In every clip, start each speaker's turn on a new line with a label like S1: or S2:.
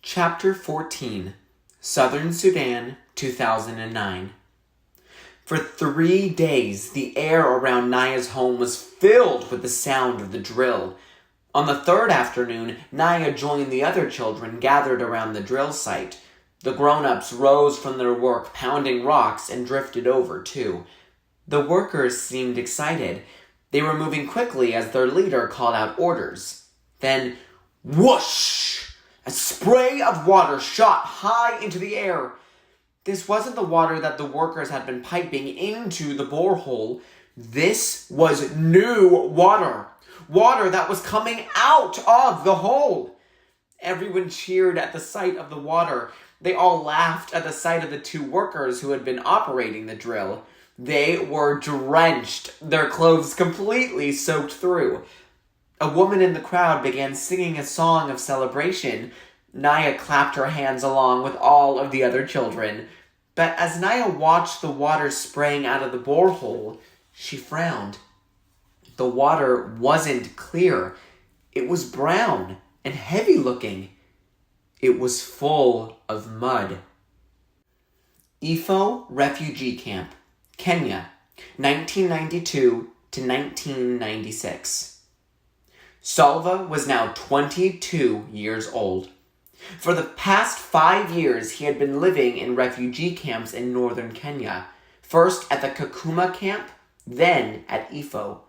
S1: Chapter 14, Southern Sudan, 2009. For 3 days, the air around Naya's home was filled with the sound of the drill. On the third afternoon, Naya joined the other children gathered around the drill site. The grown-ups rose from their work, pounding rocks, and drifted over, too. The workers seemed excited. They were moving quickly as their leader called out orders. Then, whoosh! A spray of water shot high into the air. This wasn't the water that the workers had been piping into the borehole. This was new water. Water that was coming out of the hole. Everyone cheered at the sight of the water. They all laughed at the sight of the 2 workers who had been operating the drill. They were drenched, their clothes completely soaked through. A woman in the crowd began singing a song of celebration. Naya clapped her hands along with all of the other children. But as Naya watched the water spraying out of the borehole, she frowned. The water wasn't clear. It was brown and heavy-looking. It was full of mud. Ifo Refugee Camp, Kenya, 1992 to 1996. Salva was now 22 years old. For the past 5 years, he had been living in refugee camps in northern Kenya, first at the Kakuma camp, then at Ifo.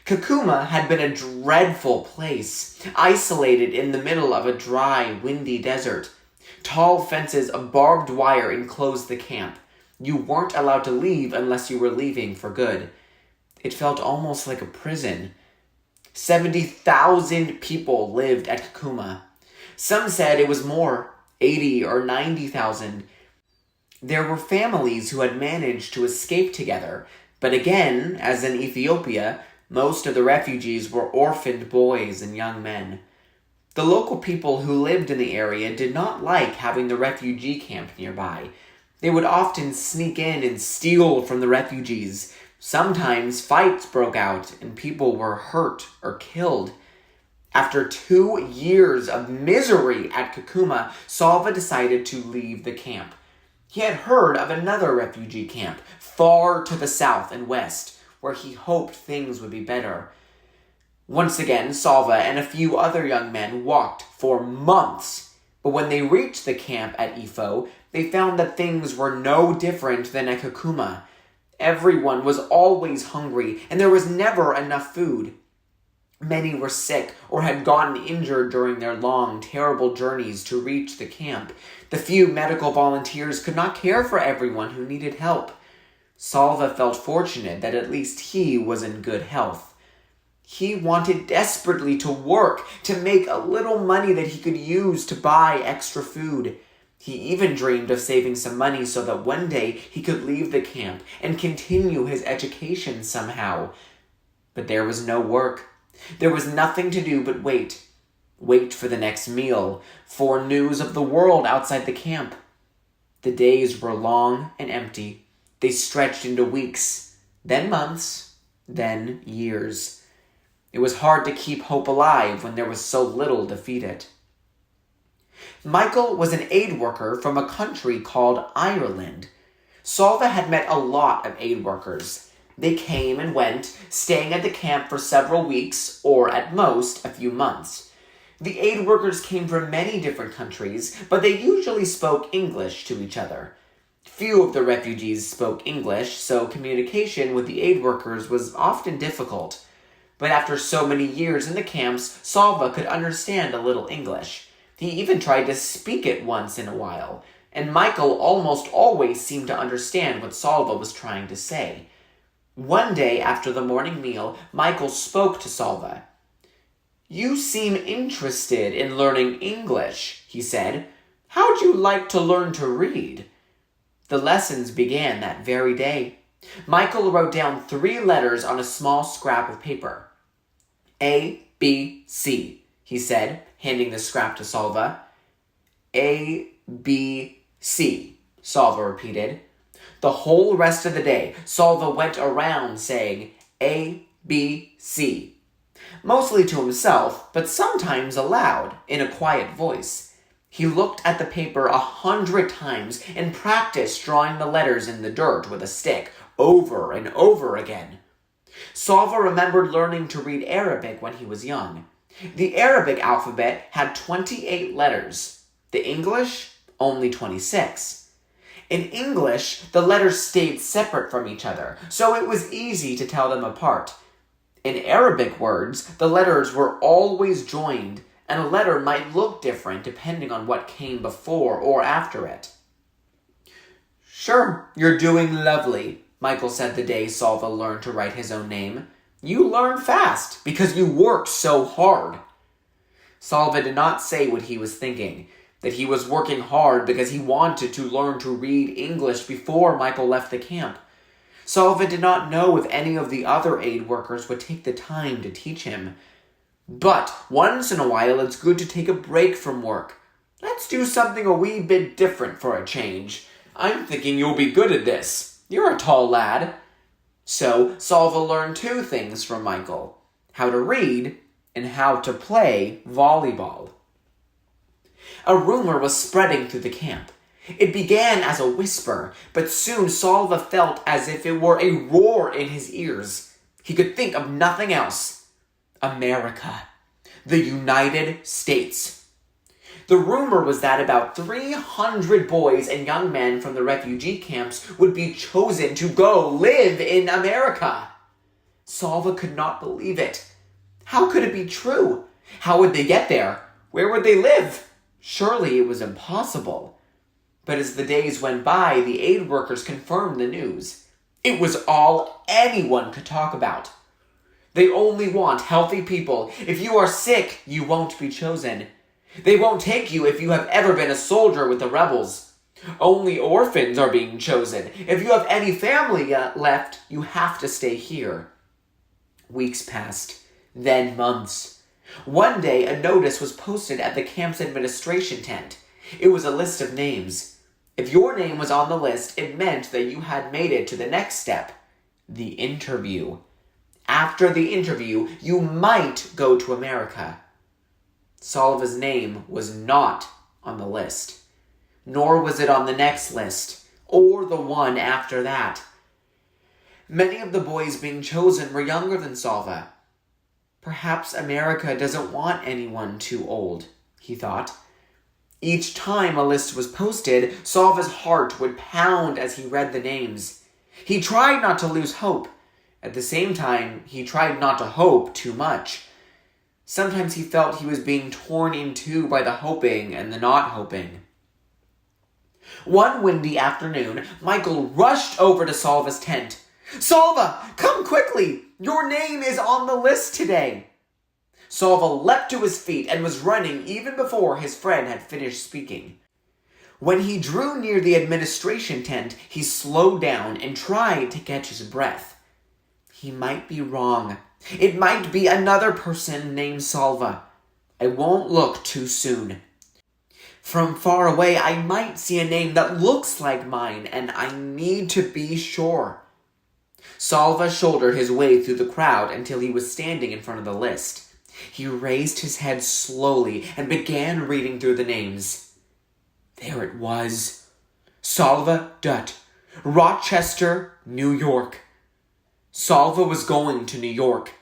S1: Kakuma had been a dreadful place, isolated in the middle of a dry, windy desert. Tall fences of barbed wire enclosed the camp. You weren't allowed to leave unless you were leaving for good. It felt almost like a prison. 70,000 people lived at Kakuma. Some said it was more, 80 or 90,000. There were families who had managed to escape together, but again, as in Ethiopia, most of the refugees were orphaned boys and young men. The local people who lived in the area did not like having the refugee camp nearby. They would often sneak in and steal from the refugees. Sometimes fights broke out and people were hurt or killed. After 2 years of misery at Kakuma, Salva decided to leave the camp. He had heard of another refugee camp far to the south and west, where he hoped things would be better. Once again, Salva and a few other young men walked for months, but when they reached the camp at Ifo, they found that things were no different than at Kakuma. Everyone was always hungry, and there was never enough food. Many were sick or had gotten injured during their long, terrible journeys to reach the camp. The few medical volunteers could not care for everyone who needed help. Salva felt fortunate that at least he was in good health. He wanted desperately to work, to make a little money that he could use to buy extra food. He even dreamed of saving some money so that one day he could leave the camp and continue his education somehow. But there was no work. There was nothing to do but wait. Wait for the next meal, for news of the world outside the camp. The days were long and empty. They stretched into weeks, then months, then years. It was hard to keep hope alive when there was so little to feed it. Michael was an aid worker from a country called Ireland. Salva had met a lot of aid workers. They came and went, staying at the camp for several weeks, or at most, a few months. The aid workers came from many different countries, but they usually spoke English to each other. Few of the refugees spoke English, so communication with the aid workers was often difficult. But after so many years in the camps, Salva could understand a little English. He even tried to speak it once in a while, and Michael almost always seemed to understand what Salva was trying to say. One day after the morning meal, Michael spoke to Salva. "You seem interested in learning English," he said. "How'd you like to learn to read?" The lessons began that very day. Michael wrote down 3 letters on a small scrap of paper. A, B, C, he said, handing the scrap to Salva. A, B, C, Salva repeated. The whole rest of the day, Salva went around saying A, B, C. Mostly to himself, but sometimes aloud, in a quiet voice. He looked at the paper 100 times and practiced drawing the letters in the dirt with a stick over and over again. Salva remembered learning to read Arabic when he was young. The Arabic alphabet had 28 letters. The English, only 26. In English, the letters stayed separate from each other, so it was easy to tell them apart. In Arabic words, the letters were always joined, and a letter might look different depending on what came before or after it. "Sure, you're doing lovely," Michael said the day Salva learned to write his own name. "You learn fast because you worked so hard." Salva did not say what he was thinking, that he was working hard because he wanted to learn to read English before Michael left the camp. Salva did not know if any of the other aid workers would take the time to teach him. But once in a while, it's good to take a break from work. Let's do something a wee bit different for a change. I'm thinking you'll be good at this. You're a tall lad. So Salva learned 2 things from Michael: how to read and how to play volleyball. A rumor was spreading through the camp. It began as a whisper, but soon Salva felt as if it were a roar in his ears. He could think of nothing else. America. The United States. The rumor was that about 300 boys and young men from the refugee camps would be chosen to go live in America. Salva could not believe it. How could it be true? How would they get there? Where would they live? Surely it was impossible. But as the days went by, the aid workers confirmed the news. It was all anyone could talk about. They only want healthy people. If you are sick, you won't be chosen. They won't take you if you have ever been a soldier with the rebels. Only orphans are being chosen. If you have any family left, you have to stay here. Weeks passed, then months. One day, a notice was posted at the camp's administration tent. It was a list of names. If your name was on the list, it meant that you had made it to the next step, the interview. After the interview, you might go to America. Salva's name was not on the list, nor was it on the next list, or the one after that. Many of the boys being chosen were younger than Salva. Perhaps America doesn't want anyone too old, he thought. Each time a list was posted, Salva's heart would pound as he read the names. He tried not to lose hope. At the same time, he tried not to hope too much. Sometimes he felt he was being torn in two by the hoping and the not hoping. One windy afternoon, Michael rushed over to Salva's tent. "Salva, come quickly! Your name is on the list today!" Salva leapt to his feet and was running even before his friend had finished speaking. When he drew near the administration tent, he slowed down and tried to catch his breath. He might be wrong. It might be another person named Salva. I won't look too soon. From far away, I might see a name that looks like mine, and I need to be sure. Salva shouldered his way through the crowd until he was standing in front of the list. He raised his head slowly and began reading through the names. There it was. Salva Dutt, Rochester, New York. Salva was going to New York.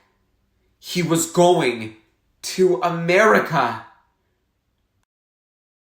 S1: He was going to America.